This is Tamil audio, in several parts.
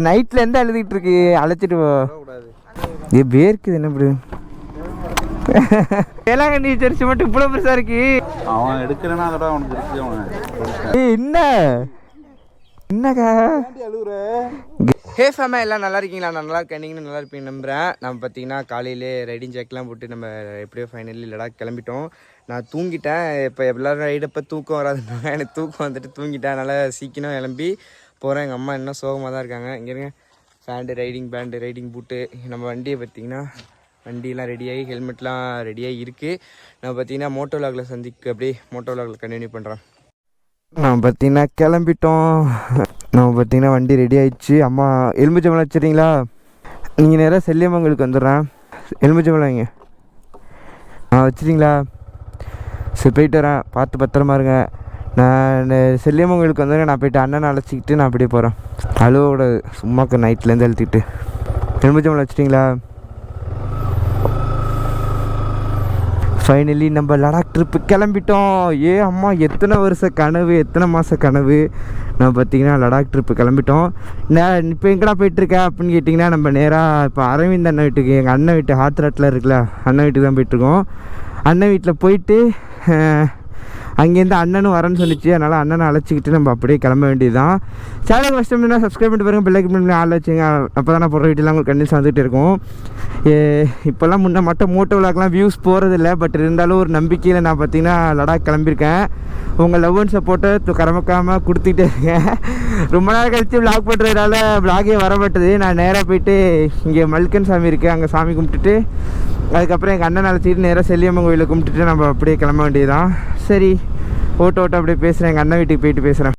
நைட்லேருந்து அழுதுகிட்டு இருக்கு, அழைச்சிட்டு போ. இது பேருக்கு என்ன இப்படி வேளாங்கண்ணி சர்ச்சு மட்டும் இவ்வளோ பெருசாக இருக்கு. அவன் எடுக்கிறேன்னா அதோட அவனுக்கு இருக்கு. அவன் என்னக்கா ஹே ஃபேமா எல்லாம் நல்லா இருக்கீங்களா? நான் நல்லா இருக்கேன், நீங்களும் நல்லா இருப்பீங்க நம்புகிறேன். நம்ம பார்த்தீங்கன்னா காலையிலே ரைடிங் ஜாக்கெலாம் போட்டு நம்ம எப்படியோ ஃபைனலி லடாக் கிளம்பிட்டோம். நான் தூங்கிட்டேன். இப்போ எல்லோரும் ரைடப்போ தூக்கம் வராதுன்னாங்க, எனக்கு தூக்கம் வந்துட்டு தூங்கிட்டேன். அதனால் சீக்கிரம் கிளம்பி போகிறேன். எங்கள் அம்மா இன்னும் சோகமாக தான் இருக்காங்க. இங்கே பேண்டு, ரைடிங் பேண்டு, ரைடிங் பூட்டு, நம்ம வண்டியை பார்த்திங்கன்னா வண்டியெலாம் ரெடியாகி ஹெல்மெட்லாம் ரெடியாகி இருக்குது. நான் பார்த்தீங்கன்னா மோட்டோ விலாகில் அப்படியே மோட்டோ விலாகில் கண்டினியூ பண்ணுறேன். நான் பார்த்தீங்கன்னா கிளம்பிட்டோம். நம்ம பார்த்தீங்கன்னா வண்டி ரெடி ஆகிடுச்சு. அம்மா எலுமிச்சம்பழம் வச்சுறீங்களா? நீங்கள் நேராக செல்லியம்மங்களுக்கு வந்துடுறேன். எலுமிச்சம்பழம் வைங்க. வச்சுட்டிங்களா? சரி போயிட்டு வரேன், பார்த்து பத்திரமா இருங்க. நான் செல்லியம்மங்களுக்கு வந்துடுறேன். நான் போய்ட்டு அண்ணனை அழைச்சிக்கிட்டு நான் அப்படியே போகிறேன். அழுவோட சும்மாக்கு நைட்லேருந்து அழுத்திக்கிட்டு. எலுமிச்சம்பழம் வச்சுட்டிங்களா? ஃபைனலி நம்ம லடாக் ட்ரிப்பு கிளம்பிட்டோம். அம்மா எத்தனை வருஷ கனவு, எத்தனை மாத கனவு. நம்ம பார்த்திங்கன்னா லடாக் ட்ரிப்பு கிளம்பிட்டோம். இப்போ எங்கடா போயிட்டுருக்கேன் அப்படின்னு கேட்டிங்கன்னா, நம்ம நேராக இப்போ அரவிந்த் அண்ணன் வீட்டுக்கு, எங்கள் அண்ணன் வீட்டு ஹாத்ராட்டில் இருக்குல்ல, அண்ணன் வீட்டுக்கு தான் போயிட்டுருக்கோம். அண்ணன் வீட்டில் போயிட்டு அங்கேருந்து அண்ணனும் வரேன்னு சொல்லிச்சு. அதனால் அண்ணனை அழைச்சிக்கிட்டு நம்ம அப்படியே கிளம்ப வேண்டியது தான். சேனல் ஃபஸ்ட் டைம்னா சப்ஸ்கிரைப் பண்ணிட்டு பாருங்கள், பெல் ஐக்கன் பண்ணி ஆள் வச்சுங்க. அப்போ தான் நான் போடுற வீட்டெல்லாம் உங்களுக்கு கண்டிப்பாக வந்துகிட்டு இருக்கும். இப்போல்லாம் முன்னே மட்டும் மோட்டோ விலாக்லாம் வியூஸ் போகிறதில்ல, பட் இருந்தாலும் ஒரு நம்பிக்கையில் நான் பார்த்தீங்கன்னா லடாக் கிளம்பியிருக்கேன். உங்கள் லவ் அண்ட் சப்போர்ட்டை கரமக்காமல் கொடுத்துக்கிட்டே இருக்கேன். ரொம்ப நாள் கழித்து விளாக் பண்ணுறதுனால விளாகே வர மாட்டுது. நான் நேராக போயிட்டு இங்கே மல்கன் சாமி இருக்குது, அங்கே சாமி கும்பிட்டுட்டு அதுக்கப்புறம் எங்கள் அண்ணன் அழைச்சிட்டு நேராக செல்லியம்மன் கோயிலை கும்பிட்டுட்டு நம்ம அப்படியே கிளம்ப வேண்டியதுதான். சரி ஓட்ட அப்படியே பேசுகிறேன். எங்கள் அண்ணன் வீட்டுக்கு போயிட்டு பேசுகிறேன்.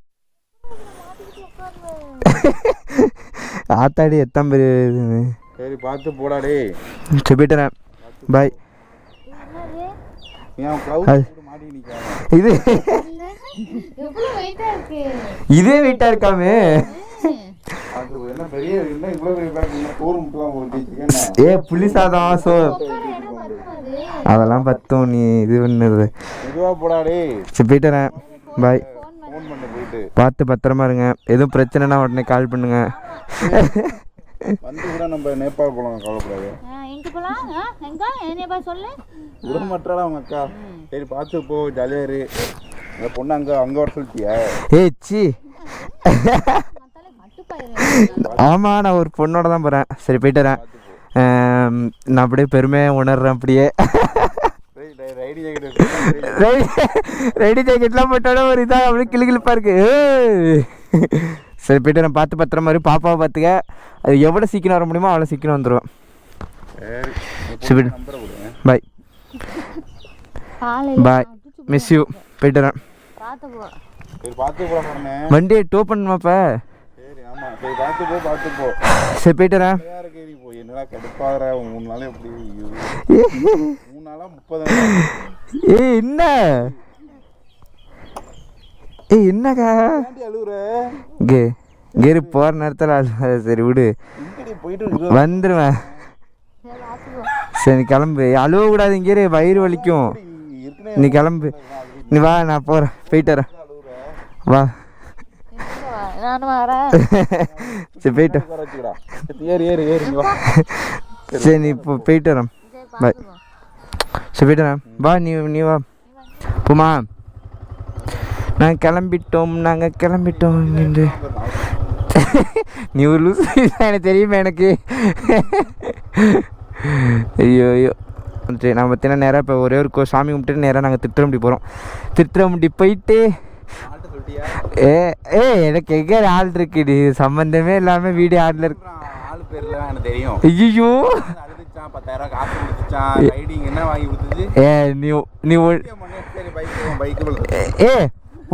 ஆத்தாடி எத்தம் பேர். சரி பார்த்து போடாடே. சரி போய்ட்டுறேன், பாய். இது இதே வெயிட்டாக இருக்காமே. புளி சாதம் சோ அதெல்லாம் பத்தும். நீ இது பண்ணுறது சரி போய்ட்டுறேன், பாய். பார்த்து பத்திரமா இருங்க. எதுவும் பிரச்சனைனா உடனே கால் பண்ணுங்க. நம்ம நேபாள் போலாம், கவலைப்படாது. விடமாட்டாடா அவங்க அக்கா. சரி பார்த்து போ, ஜாலியா இரு. அந்த பொண்ணு அங்க வர சொல்லிட்டியா? சி ஆமாம், நான் ஒரு பொண்ணோட தான் போகிறேன். சரி போய்ட்டுறேன். நான் அப்படியே பெருமையாக உணர்றேன். அப்படியே ரெடி ஜாக்கெட்லாம் போட்டோட ஒரு இதாக அப்படியே கிளிகிளிப்பாக இருக்கு. சரி போய்ட்டு நான் பார்த்து பத்திரமா மாதிரி பாப்பாவை பார்த்துக்க. அது எவ்வளோ சீக்கிரம் வர முடியுமோ அவ்வளோ சீக்கிரம் வந்துடுவேன். சரி பாய் பாய், மிஸ் யூ. போய்ட்டுறேன். வண்டியை டோ பண்ணுமாப்பா? சரி போய்ட்டுறேன். என்ன என்னக்கா கேரு போற நேரத்தில் சரி விடு, வந்துடுவேன். சரி கிளம்பு, அழுவ கூடாது. இங்கே வயிறு வலிக்கும். நீ கிளம்பு, நீ வா, நான் போகிறேன். போயிட்டு வரேன், வா. சரி போயிட்டு சரி நீ இப்போ போயிட்டு வரேன், பாய். சரி போயிட்டு வரேன், வா. நீ வா போமா. நாங்கள் கிளம்பிட்டோம் இங்கே. நீ ஒரு லூஸ் எனக்கு தெரியுமா எனக்கு. ஐயோ சரி, நான் பார்த்தீங்கன்னா நேராக இப்போ ஒரே ஒரு சாமி கும்பிட்டு நேராக நாங்கள் திட்டமுடி போகிறோம். திட்டமுடி போயிட்டு எனக்கு எங்கே ஆள் இருக்குது, சம்மந்தமே இல்லாமல் வீடியோ ஆடில் இருக்கு. ஐயோ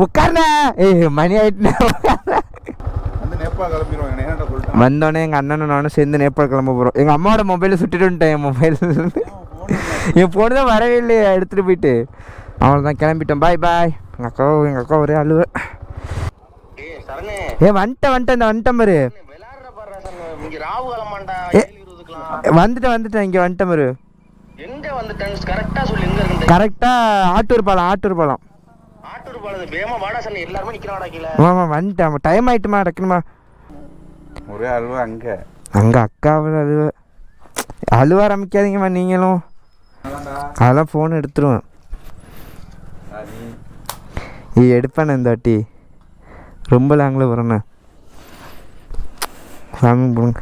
உட்கார்ண்ணா. மணி ஆயிட்டு வந்தோடனே எங்கள் அண்ணனும் நானும் சேர்ந்து நேபாள் கிளம்ப போகிறோம். எங்கள் அம்மாவோட மொபைலை சுட்டுட்டு வந்துட்டேன். என் மொபைல் என் ஃபோனு தான் வரவே இல்லையே, எடுத்துகிட்டு போயிட்டு அவ்வளோதான் கிளம்பிட்டோம். பாய் பாய். எங்கள் அக்கா ஒரே அழுவ. வந்துட்டேன் பாரு. வந்துட்டேன் இங்கே வந்துட்டேன் பாரு. கரெக்டாக ஆட்டூர் பாலம். வந்துட்டேன். டைம் ஆயிட்டுமா, டக்குனுமா. ஒரே அழுவ அங்கே அங்கே அக்காவில் அழுவ ஆரம்பிக்காதீங்கம்மா நீங்களும். அதெல்லாம் ஃபோன் எடுத்துருவேன். எடுப்பேண்ணே இந்த வாட்டி ரொம்ப லாங்கில் வரண்ணே. சாமி போங்க.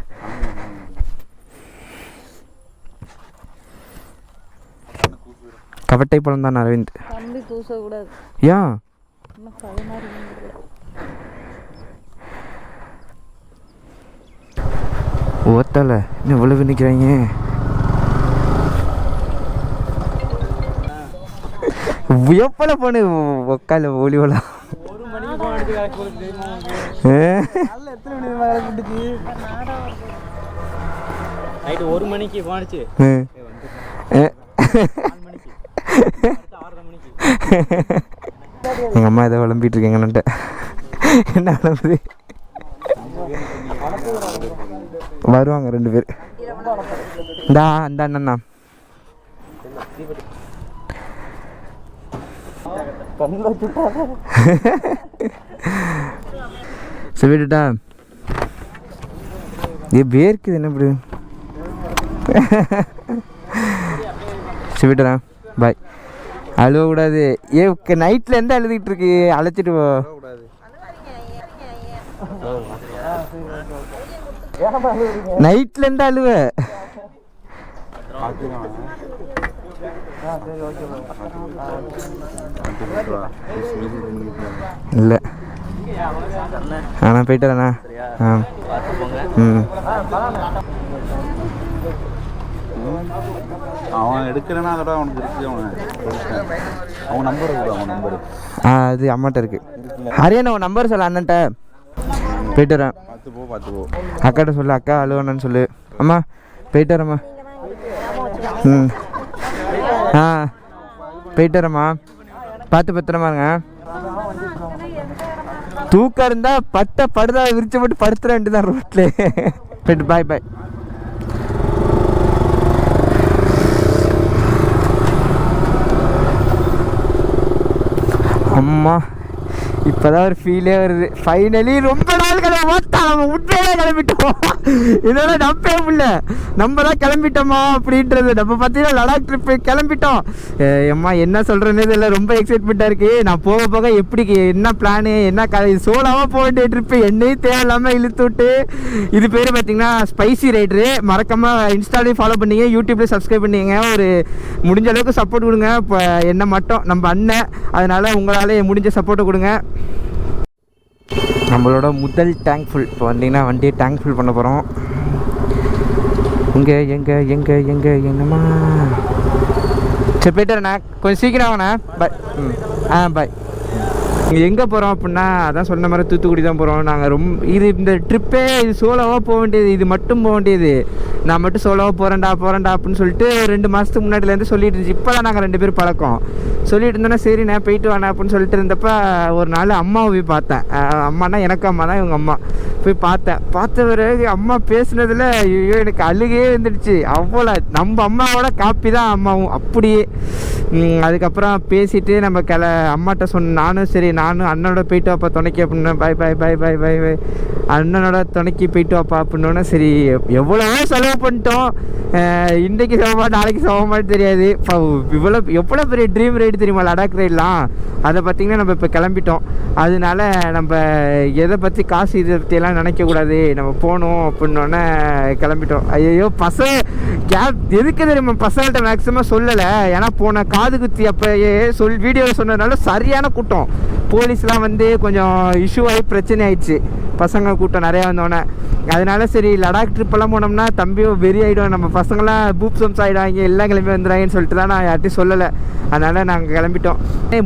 கவட்டை பழம் தான் அரவிந்த். ஏன் ஓத்தல இன்னும் இவ்வளவு நிற்கிறாங்க? எப்பல போன உக்கால ஒளிவலாம். ஒரு மணிக்கு போனுச்சு. எங்கள் அம்மா ஏதோ விளம்பிட்டு இருக்கேங்கன்னுட்டு. என்ன விளம்புது? வருவாங்க 2 பேர். இந்த அண்ணன் தான். சொல்லிட்டுட்டா பேருக்குது என்ன இப்படி? சொல்லிட்டுறா பாய். அழுவக்கூடாது. நைட்டில் எந்த அழுதுகிட்டு இருக்கு? அழைச்சிட்டு போ. நைட்டில் எந்த அழுவ? இல்லை போயிட்டு வரேண்ணா. அவன் எடுக்கிறேன்னா அதோட அவனுக்கு இருக்கு. அவன் நம்பர் கொடு. அவன் நம்பரு அது அம்மாட்ட இருக்கு. ஹரியானா உன் நம்பர் சொல்ல அண்ணன்ட்ட. போயிட்டு வரேன். பார்த்து போ. அக்காட்ட சொல்லு. அக்கா அழுவானு சொல்லு. அம்மா போயிட்டு வரேம்மா. போயிட்டு வரேம்மா. பார்த்து பத்திரமா இருங்க. தூக்கம் இருந்தா படுதா விரிச்சு போட்டு படுத்துற வேண்டியதான் ரோட்ல. போயிட்டு பாய் பாய். அம்மா இப்போதான் ஒரு ஃபீலே வருது. ஃபைனலி ரொம்ப நாள் கிளம்பா நம்ம உண்மையிலே கிளம்பிட்டோம். இதோட நம்பவே முடியல. நம்ம தான் கிளம்பிட்டோமா அப்படின்றது. நம்ம பார்த்தீங்கன்னா லடாக் ட்ரிப்பு கிளம்பிட்டோம். அம்மா என்ன சொல்கிறேன்னு இதில் ரொம்ப எக்ஸைட்மெண்ட்டாக இருக்குது. நான் போக போக எப்படி என்ன பிளானு என்ன சோலாவாக போக வேண்டிய ட்ரிப்பு என்னையும் தேவையில்லாமல் இழுத்து விட்டு. இது பேர் பார்த்தீங்கன்னா ஸ்பைசி ரைடரு. மறக்காமல் இன்ஸ்டாலையும் ஃபாலோ பண்ணிங்க, யூடியூப்லேயும் சப்ஸ்கிரைப் பண்ணிங்க. ஒரு முடிஞ்ச அளவுக்கு சப்போர்ட் கொடுங்க. இப்போ என்ன மட்டும் நம்ம அண்ணன், அதனால் உங்களால் முடிஞ்ச சப்போர்ட்டை கொடுங்க. நம்மளோட முதல் டேங்க் ஃபுல். இப்போ வந்தீங்கன்னா வண்டியை டேங்க் ஃபுல் பண்ண போகிறோம். எங்கே என்னம்மா சரி போய்ட்டு வரேண்ணா. கொஞ்சம் சீக்கிரம் வாங்கண்ணா. பாய். பாய். இங்கே எங்கே போகிறோம் அப்படின்னா அதான் சொன்ன மாதிரி தூத்துக்குடி தான் போகிறோம். நாங்கள் இந்த ட்ரிப்பே இது சோலோவாக போக வேண்டியது. இது மட்டும் போக வேண்டியது. நான் மட்டும் சோலோவாக போகிறேன்டா அப்படின்னு சொல்லிட்டு 2 மாதத்துக்கு முன்னாடிலேருந்து சொல்லிட்டு இருந்துச்சு. இப்போ தான் நாங்கள் 2 பேர் பழக்கம். சொல்லிட்டு இருந்தோன்னா சரி நான் போயிட்டு வானே அப்படின்னு சொல்லிட்டு இருந்தப்போ ஒரு நாள் அம்மாவை போய் பார்த்தேன். அம்மானா எனக்கு அம்மா தான், இவங்க அம்மா. போய் பார்த்த பிறகு அம்மா பேசுனதில் ஐயோ எனக்கு அழுகையே வந்துடுச்சு. அவ்வளோ நம்ம அம்மாவோட காப்பி தான் அம்மாவும் அப்படியே. அதுக்கப்புறம் பேசிட்டு நம்ம அம்மாட்ட நானும் சரி நானும் அண்ணனோட போயிட்டு வாப்பா துணைக்கி அப்படின்னா பாய். அண்ணனோட துணைக்கி போயிட்டு வாப்பா அப்படின்னோன்னா சரி எவ்வளவோ செலவு பண்ணிட்டோம். இன்றைக்கு சமமா நாளைக்கு சமமானு தெரியாது. எவ்வளோ பெரிய ட்ரீம் ரைடு தெரியுமா லடாக் ரைடெலாம். அதை பார்த்திங்கன்னா நம்ம இப்போ கிளம்பிட்டோம். அதனால நம்ம எதை பற்றி காசு இதை பற்றியெல்லாம் நினைக்கக்கூடாது. நம்ம போகணும் அப்படின்னோடனே கிளம்பிட்டோம். ஐயோ கேப் எதுக்கு தெரியுமா பசங்கள்கிட்ட மேக்ஸிமம் சொல்லலை. ஏன்னா போன காது குத்தி அப்போயே வீடியோவில் சொன்னதுனால சரியான கூட்டம். போலீஸ்லாம் வந்து கொஞ்சம் இஷ்யூ ஆகி பிரச்சனை ஆயிடுச்சு. பசங்க கூட்டம் நிறையா வந்தோடனே. அதனால சரி லடாக் ட்ரிப்பெல்லாம் போனோம்னா தம்பியும் வெறி ஆகிடும். நம்ம பசங்களாம் பூப்சம்ஸ் ஆகிடுவாங்க, எல்லாம் கிளம்பி வந்துடுவாங்கன்னு சொல்லிட்டு தான் நான் யார்ட்டையும் சொல்லலை. அதனால் நாங்கள் கிளம்பிட்டோம்.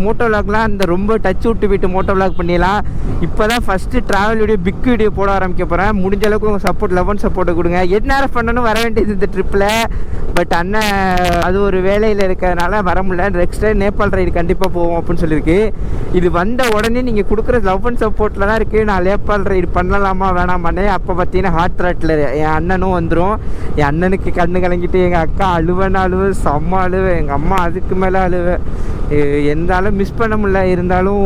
மோட்டோ விளாக்லாம் இந்த ரொம்ப டச் விட்டு போயிட்டு மோட்டோ விளாக் பண்ணிடலாம். இப்போ தான் first travel video big video போட ஆரம்பிக்க போகிறேன். முடிஞ்ச அளவுக்கு உங்கள் சப்போர்ட் லெவன் சப்போர்ட்டை கொடுங்க. என்ன பண்ணணும் வர வேண்டியது இந்த ட்ரிப்பில். பட் அண்ணன் அது ஒரு வேலையில் இருக்கிறதுனால வர முடியல. நெக்ஸ்ட் டைம் நேபாள் ரைடு கண்டிப்பாக போவோம் அப்படின்னு சொல்லியிருக்கு. இது வந்த உடனே நீங்கள் கொடுக்குற லவ் அண்ட் சப்போர்ட்டில் தான் இருக்குது. நான் நேபாள் ரைடு பண்ணலாமா வேணாமானே. அப்போ பார்த்தீங்கன்னா ஹார்ட் த்ராட்டில் என் அண்ணனும் வந்துடும். என் அண்ணனுக்கு கண்ணு கலங்கிட்டு எங்கள் அக்கா அழுவ செம்ம அழுவ. எங்கள் அம்மா அதுக்கு மேலே அழுவ. இருந்தாலும் மிஸ் பண்ண முடியல. இருந்தாலும்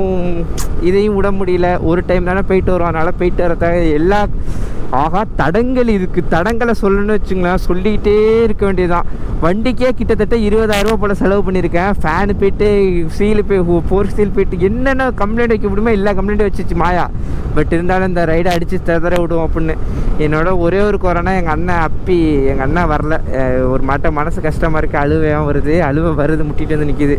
இதையும் விட முடியல. ஒரு டைம் தானே போயிட்டு வரோம். அதனால் போயிட்டு வரதாக ஆகா தடங்கள் இதுக்கு தடங்களை சொல்லணும்னு வச்சுங்களேன், சொல்லிக்கிட்டே இருக்க வேண்டியதுதான். வண்டிக்கே கிட்டத்தட்ட 20,000 ரூபா போல் செலவு பண்ணியிருக்கேன். ஃபேனு போய்ட்டு, சீலு போய், ஃபோர் சீல் போய்ட்டு, என்னென்ன கம்ப்ளைண்ட் வைக்க முடியுமோ எல்லா கம்ப்ளைண்ட்டும் வச்சிச்சு மாயா. பட் இருந்தாலும் இந்த ரைடை அடித்து தர விடுவோம் அப்படின்னு. என்னோட ஒரே ஒரு குறைனா எங்கள் அண்ணன் அப்பி, எங்கள் அண்ணன் வரல. ஒரு மாட்டம் மனசு கஷ்டமாக இருக்குது, அழுவையாக வருது, அழுவை வருது, முட்டிகிட்டு வந்து நிற்கிது.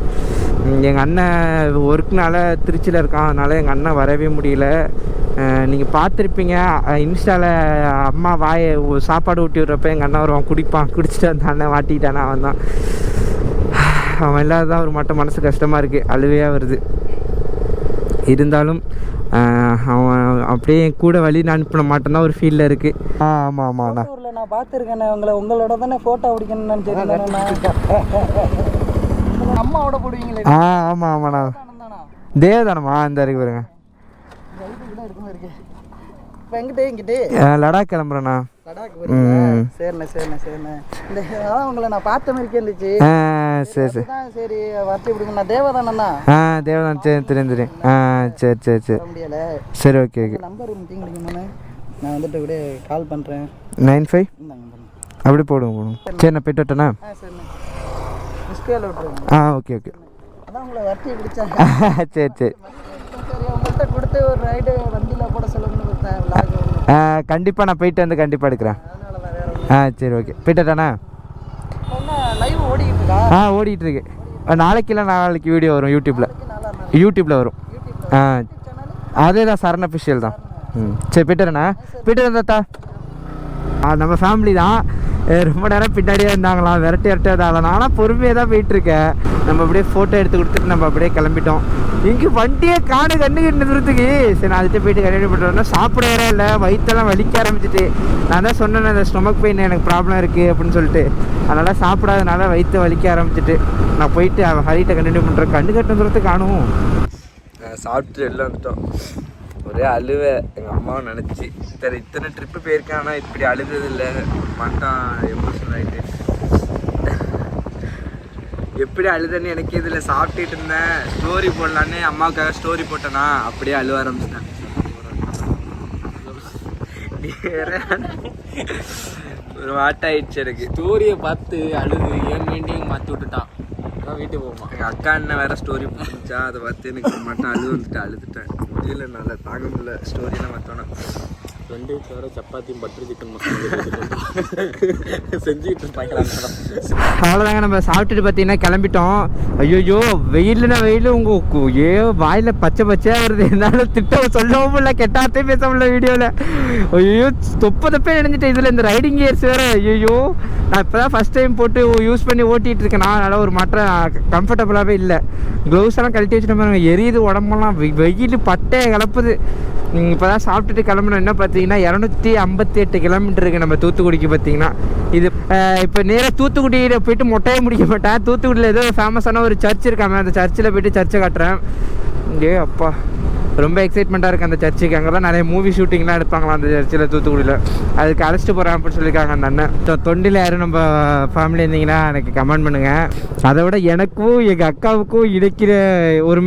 எங்கள் அண்ணன் ஒர்க்குனால திருச்சியில் இருக்கான், அதனால் எங்கள் அண்ணன் வரவே முடியல. நீங்கள் பார்த்துருப்பீங்க இன்ஸ்டாவில் அம்மா சாப்பாடு ஊட்டி விட்றப்ப எங்கள் அண்ணன் வருவான், குடிப்பான், குடிச்சிட்டு அந்த அண்ணன் வாட்டிக்கிட்டானா அவன் தான். அவன் இல்லாததான் ஒரு மட்டும் மனசு கஷ்டமாக இருக்குது, அழுவையாக வருது. இருந்தாலும் அவன் அப்படியே கூட வழி அனுப்பின மாட்டேன்னா ஒரு ஃபீலில் இருக்குது. ஆமாம் ஆமாண்ணா, நான் பார்த்துருக்கேண்ணே உங்களோட தானே ஃபோட்டோ பிடிக்கணும்னு நினச்சிருக்கேன். அம்மாவோட போடுவீங்களே? ஆமாம் ஆமாண்ணா, தேவதானம்மா இந்த இருக்கு பாருங்க. இப்போ எங்கிட்டே லடாக் கிளம்புறேண்ணா. சரிண்ணே சரிண்ணே சரிண்ணே. இந்த அதான் உங்களை நான் பார்த்த மாதிரிக்கே இருந்துச்சு. சரி சரி சரி வரட்டி பிடிக்கும். நான் தேவதானண்ணா. தேவதான், சரி தெரியும் தெரியும். சரி சரி சரி முடியலை. சரி ஓகே ஓகே. நம்பர் மீட்டிங் முடிக்கணும்ண்ணே, நான் வந்துட்டு கூட கால் பண்ணுறேன். 95 அப்படி போடுங்க. சரி நான் போய்ட்டு விட்டேண்ணா. சரிண்ணே, மிஸ்கேல விட்டுருங்க. Okay okay. அதான் உங்களை வரட்டி பிடிச்சேன். சரி சரி சரி, உங்கள்கிட்ட கொடுத்து ஒரு ரைடு வண்டியில் போட சொல்லணும்னு கொடுத்தேன். விளாக் கண்டிப்பாக நான் போயிட்டு வந்து கண்டிப்பாக எடுக்கிறேன். அதனால தான் வேறு சரி ஓகே, போயிட்டாண்ணா. லைவ் ஓடிக்கிட்டு இருக்கா? ஓடிட்டு இருக்கு. நாளைக்கு வீடியோ வரும் யூடியூப்பில் வரும். அதே தான் சரண் அஃபிஷியல் தான். சரி போய்ட்டுறேண்ணா, போய்ட்டு வந்தாத்தா. நம்ம ஃபேமிலி தான். ரொம்ப நேரம் பின்னாடியே இருந்தாங்களாம், விரட்டி தான். நானும் பொறுமையாக தான் போயிட்டுருக்கேன். நம்ம அப்படியே ஃபோட்டோ எடுத்து கொடுத்துட்டு நம்ம அப்படியே கிளம்பிட்டோம். இங்கே வண்டியே கண்ணுக்கு தூரத்துக்கு. சரி நான் அதுட்டு போயிட்டு கண்டினியூ பண்ணுறேன்னா சாப்பிட வேற இல்லை, வயிற்றெல்லாம் வலிக்க ஆரம்பிச்சிட்டு. நான் தான் சொன்னேன் இந்த ஸ்டொமக் பெயின் எனக்கு ப்ராப்ளம் இருக்குது அப்படின்னு சொல்லிட்டு. அதனால் சாப்பிடாதனால வயிற்று வலிக்க ஆரம்பிச்சிட்டு நான் போயிட்டு ஹரிட்டை கண்டினியூ பண்ணுறேன். கண்ணு தூரத்துக்கு காணும். சாப்பிட்டு எல்லாம் வந்துட்டோம். ஒரே அழுவை எங்கள் அம்மாவை நினச்சி. சரி இத்தனை ட்ரிப்பு போயிருக்கேன், ஆனால் இப்படி அழுகிறது இல்லை. மட்டான் எமோஷனல் ஆகிட்டு எப்படி அழுதுன்னு எனக்கு இதில் சாப்பிட்டுட்டு இருந்தேன். ஸ்டோரி போடலான்னு அம்மாவுக்காக ஸ்டோரி போட்டேன்னா அப்படியே அழுவ ஆரம்பிச்சிட்டேன். ஒரு வாட்டாயிடுச்சு எனக்கு. ஸ்டோரியை பார்த்து அழுது என் மைண்டையும் மாற்றி விட்டுட்டான். வீட்டுக்கு போமா, எங்கள் அக்கா அண்ணன் வேறு ஸ்டோரி போட்டுச்சா, அதை பார்த்து எனக்கு மட்டும் அழுதுட்டேன். முடியல, நல்லா தாங்க முடியல ஸ்டோரியெல்லாம் பார்த்தோன்னா. ரெண்டு வேற சப்பாத்தியும் பட்டர் சிக்கன் மசாலா செஞ்சுக்கிட்டு இருப்பாங்களா. அவ்வளோதாங்க, நம்ம சாப்பிட்டுட்டு பார்த்தீங்கன்னா கிளம்பிட்டோம். ஐயோ வெயில்னா வெயில், உங்கள் வாயில் பச்சையாக வருது. என்னால் திட்டம் சொல்லவும் இல்லை, கெட்டாத்தே பேச முடியல வீடியோவில். ஐயோ தொப்பை நினைஞ்சிட்டேன். இதில் இந்த ரைடிங் கியர்ஸ் வேறு. ஐயோ நான் இப்போ தான் ஃபஸ்ட் டைம் போட்டு யூஸ் பண்ணி ஓட்டிகிட்டு இருக்கேன். அதனால் ஒரு மாற்றம் கம்ஃபர்டபுளாகவே இல்லை. க்ளவுஸ் எல்லாம் கழட்டி வச்சுட்டு பாருங்க, எரியுது உடம்பெல்லாம், வெயில் பட்டையை கிளப்புது. இப்போ தான் சாப்பிட்டுட்டு கிளம்புனோம். என்ன பார்த்தீங்கன்னா 258 கிலோமீட்டர் இருக்குது நம்ம தூத்துக்குடிக்கு. பார்த்தீங்கன்னா இது இப்போ நேராக தூத்துக்குடியில் போயிட்டு மொட்டையை முடிக்க மாட்டேன். தூத்துக்குடியில் ஏதோ ஃபேமஸான ஒரு சர்ச் இருக்காம, அந்த சர்ச்சில் போய்ட்டு சர்ச்சை காட்டுறேன். இங்கே அப்பா ரொம்ப எக்ஸைட்மெண்ட்டாக இருக்குது அந்த சர்ச்சுக்கு. அங்கே தான் நிறைய மூவி ஷூட்டிங்லாம் எடுப்பாங்களாம் அந்த சர்ச்சில் தூத்துக்குடியில். அதுக்கு அழைச்சிட்டு போகிறேன் அப்படின்னு சொல்லியிருக்காங்க அந்த அண்ணன். தொண்டில் யாரும் நம்ம ஃபேமிலி இருந்தீங்கன்னா எனக்கு கமெண்ட் பண்ணுங்கள். அதை விட எனக்கும் எங்கள் அக்காவுக்கும் இணைக்கிற ஒரு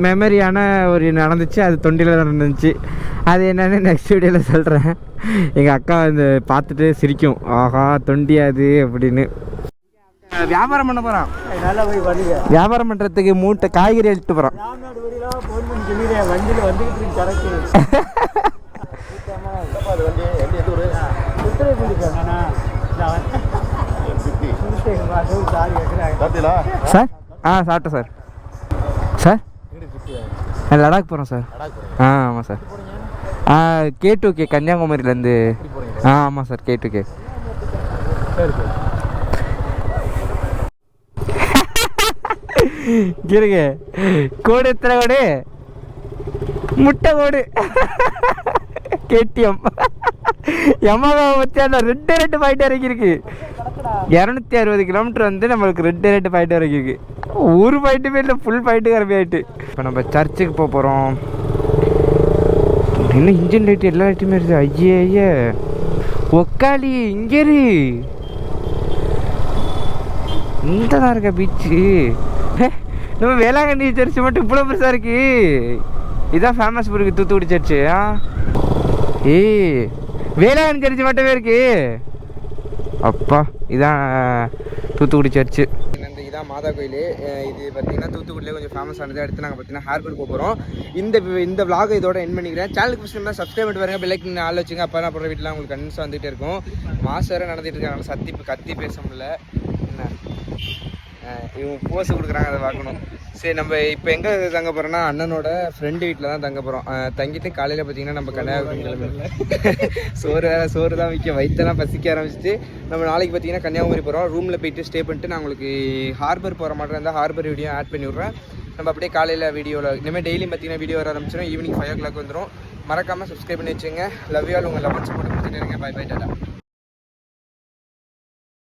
மெமரியான ஒரு நடந்துச்சு, அது தொண்டில் தான் நடந்துச்சு. அது என்னென்னு நெக்ஸ்ட் வீடியோவில் சொல்கிறேன். எங்கள் அக்கா வந்து பார்த்துட்டு சிரிக்கும், ஆஹா தொண்டியாது அப்படின்னு. வியாபாரம் பண்ண போகிறான். வியாபாரம் பண்ணுறதுக்கு மூட்டை காய்கறி எடுத்து போகிறான். வண்டியில் வந்துக்கிட்டு இருக்கு கரெக்டு. சார் சாப்பிட்டேன் சார். சார் லடாக் போகிறோம் சார். ஆமாம் சார். K2K கன்னியாகுமரியிலேருந்து. ஆமாம் சார் K2K. சரி சார். இருங்க, கோடு எத்தனை கோடு? முட்டை கோடு. KTM யமகாவை பற்றி அந்த 2 பாயிண்ட் இறக்கிருக்கு. 260 கிலோமீட்டர் வந்து நம்மளுக்கு 2 பாயிண்ட் இறக்கிருக்கு. ஒரு பாயிண்ட்டுமே இல்லை, ஃபுல் பாயிண்ட்டு கம்மி ஆகிட்டு. இப்போ நம்ம சர்ச்சுக்கு போக போகிறோம். இன்னும் இன்ஜின் லைட்டு எல்லா லைட்டுமே இருக்குது. ஐயே ஒக்காளி இங்கே இந்த தான் இருக்கா பீச்சு. நம்ம வேளாங்கண்ணி சர்ச்சு மட்டும் இவ்வளோ பெருசாக இருக்கு. இதுதான் ஃபேமஸ் இருக்குது தூத்துக்குடி சர்ச்சு. வேளாண் சர்ச்சு மட்டுமே இருக்கு. அப்பா இதான் தூத்துக்குடி சர்ச்சு. இதான் மாதா கோயில். இது பார்த்தீங்கன்னா தூத்துக்குடியிலே கொஞ்சம் ஃபேமஸானது. அடுத்து நாங்கள் பார்த்தீங்கன்னா ஹார்பர் போக போகிறோம். இந்த vlog இதோட என் பண்ணிக்கிறேன். சேனலுக்கு ஃபஸ்ட்டு சப்ஸ்கிரைப் பண்ணிட்டு பாருங்க, பெல் ஐக்கன் ஆள் வச்சுங்க. அப்போ நான் போகிற வீட்டில் உங்களுக்கு கன்வின்ஸாக வந்துகிட்டே இருக்கும். மாதம் வேறு நடந்துகிட்டு இருக்காங்க, இப்போ கத்தி பேச முடியல. என்ன இவங்க போஸ் கொடுக்குறாங்க, அதை பார்க்கணும். சரி, நம்ம இப்போ எங்கே தங்க போகிறோன்னா அண்ணனோட ஃப்ரெண்டு வீட்டில் தான் தங்க போகிறோம். தங்கிட்டு காலையில் பார்த்தீங்கன்னா நம்ம கன்னியாகுமரி கிளம்பி சோறு தான் விற்க, வயிற்றெல்லாம் பசிக்க ஆரம்பிச்சிட்டு நம்ம நாளைக்கு பார்த்தீங்கன்னா கன்னியாகுமரி போகிறோம். ரூமில் போயிட்டு ஸ்டே பண்ணிட்டு நான் உங்களுக்கு ஹார்பர் போகிற மாதிரி இருந்தால் ஹார்பர் வீடியோ ஆட் பண்ணி விட்றேன். நம்ம அப்படியே காலையில் வீடியோவில் இனிமேல் டெய்லியும் பார்த்தீங்கன்னா வீடியோ வர ஆரம்பிச்சிடும். ஈவினிங் 5 o'clock வந்துடும். மறக்காமல் சப்ஸ்கிரைப் பண்ணி வச்சுங்க. Love you all. உங்கள் லவ் சப்போர்ட் கொடுத்துட்டு இருங்க. Bye bye Tata.